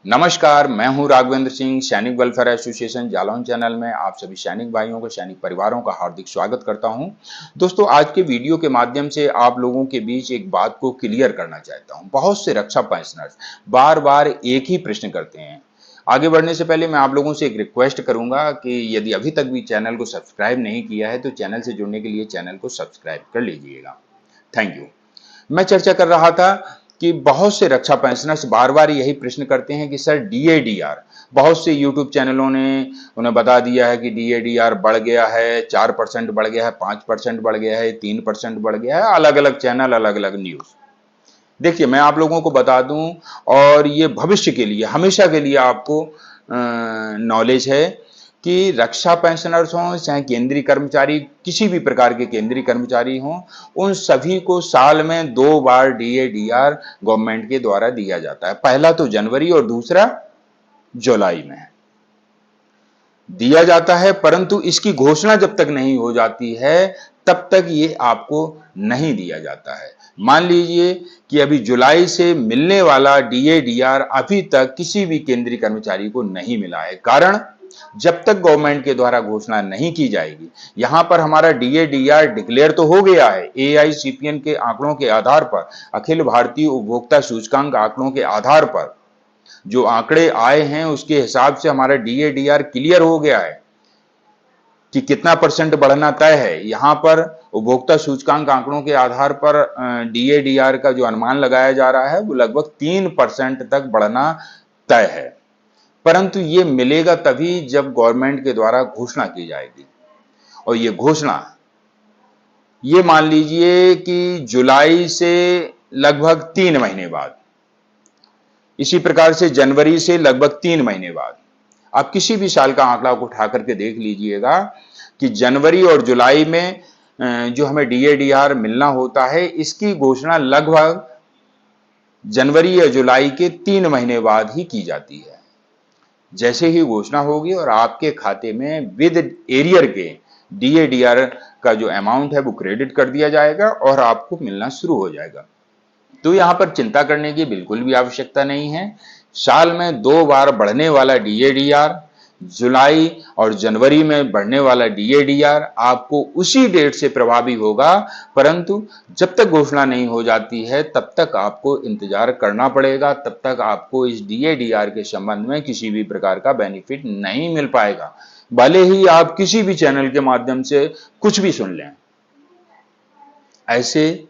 नमस्कार, मैं हूं राघवेंद्र सिंह। सैनिक वेलफेयर एसोसिएशन जालौन चैनल में आप सभी सैनिक भाइयों को, सैनिक परिवारों का हार्दिक स्वागत करता हूं। दोस्तों, आज के वीडियो के माध्यम से आप लोगों के बीच एक बात को क्लियर करना चाहता हूं। बहुत से रक्षा पेंशनर्स बार बार एक ही प्रश्न करते हैं। आगे बढ़ने से पहले मैं आप लोगों से एक रिक्वेस्ट करूंगा कि यदि अभी तक भी चैनल को सब्सक्राइब नहीं किया है तो चैनल से जुड़ने के लिए चैनल को सब्सक्राइब कर लीजिएगा। Thank you. मैं चर्चा कर रहा था कि बहुत से रक्षा पेंशनर्स बार बार यही प्रश्न करते हैं कि सर डीएडीआर, बहुत से यूट्यूब चैनलों ने उन्हें बता दिया है कि डीएडीआर बढ़ गया है, 4% बढ़ गया है, 5% बढ़ गया है, 3% बढ़ गया है। अलग अलग चैनल, अलग अलग न्यूज। देखिए, मैं आप लोगों को बता दूं, और ये भविष्य के लिए, हमेशा के लिए आपको नॉलेज है कि रक्षा पेंशनर्स हों चाहे केंद्रीय कर्मचारी, किसी भी प्रकार के केंद्रीय कर्मचारी हों, उन सभी को साल में 2 बार डीएडीआर गवर्नमेंट के द्वारा दिया जाता है। पहला तो जनवरी और दूसरा जुलाई में दिया जाता है, परंतु इसकी घोषणा जब तक नहीं हो जाती है तब तक ये आपको नहीं दिया जाता है। मान लीजिए कि अभी जुलाई से मिलने वाला डीएडीआर अभी तक किसी भी केंद्रीय कर्मचारी को नहीं मिला है। कारण, जब तक गवर्नमेंट के द्वारा घोषणा नहीं की जाएगी। यहां पर हमारा डीएडीआर डिक्लेयर तो हो गया है, एआईसीपीएन के आंकड़ों के आधार पर, अखिल भारतीय उपभोक्ता सूचकांक आंकड़ों के आधार पर जो आंकड़े आए हैं उसके हिसाब से हमारा डीएडीआर क्लियर हो गया है कि कितना परसेंट बढ़ना तय है। यहां पर उपभोक्ता सूचकांक आंकड़ों के आधार पर डीएडीआर का जो अनुमान लगाया जा रहा है वो लगभग 3% तक बढ़ना तय है। परंतु ये मिलेगा तभी जब गवर्नमेंट के द्वारा घोषणा की जाएगी, और ये घोषणा, ये मान लीजिए कि जुलाई से लगभग 3 महीने बाद, इसी प्रकार से जनवरी से लगभग 3 महीने बाद। आप किसी भी साल का आंकड़ा को उठा करके देख लीजिएगा कि जनवरी और जुलाई में जो हमें डीएडीआर मिलना होता है, इसकी घोषणा लगभग जनवरी या जुलाई के 3 महीने बाद ही की जाती है। जैसे ही घोषणा होगी और आपके खाते में विद एरियर के डीएडीआर का जो अमाउंट है वो क्रेडिट कर दिया जाएगा और आपको मिलना शुरू हो जाएगा। तो यहां पर चिंता करने की बिल्कुल भी आवश्यकता नहीं है। साल में 2 बार बढ़ने वाला डीएडीआर, जुलाई और जनवरी में बढ़ने वाला डीएडीआर आपको उसी डेट से प्रभावी होगा, परंतु जब तक घोषणा नहीं हो जाती है तब तक आपको इंतजार करना पड़ेगा। तब तक आपको इस डीएडीआर के संबंध में किसी भी प्रकार का बेनिफिट नहीं मिल पाएगा, भले ही आप किसी भी चैनल के माध्यम से कुछ भी सुन लें। ऐसे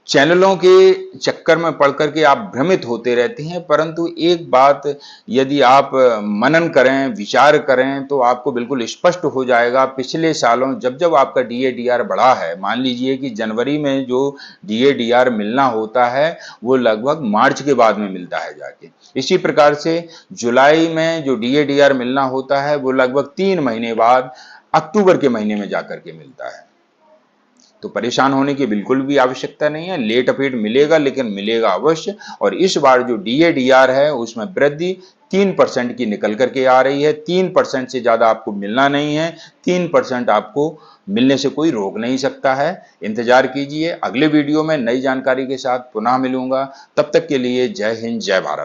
चैनलों के चक्कर में पड़ करके आप भ्रमित होते रहते हैं, परंतु एक बात यदि आप मनन करें, विचार करें, तो आपको बिल्कुल स्पष्ट हो जाएगा। पिछले सालों जब जब आपका डीएडीआर बढ़ा है, मान लीजिए कि जनवरी में जो डीएडीआर मिलना होता है वो लगभग मार्च के बाद में मिलता है जाके। इसी प्रकार से जुलाई में जो डीएडीआर मिलना होता है वो लगभग 3 महीने बाद अक्टूबर के महीने में जाकर के मिलता है। तो परेशान होने की बिल्कुल भी आवश्यकता नहीं है। लेट अपडेट मिलेगा, लेकिन मिलेगा अवश्य। और इस बार जो डीएडीआर है उसमें वृद्धि 3% की निकल करके आ रही है। 3% से ज्यादा आपको मिलना नहीं है। 3% आपको मिलने से कोई रोक नहीं सकता है। इंतजार कीजिए, अगले वीडियो में नई जानकारी के साथ पुनः मिलूंगा। तब तक के लिए जय हिंद, जय भारत।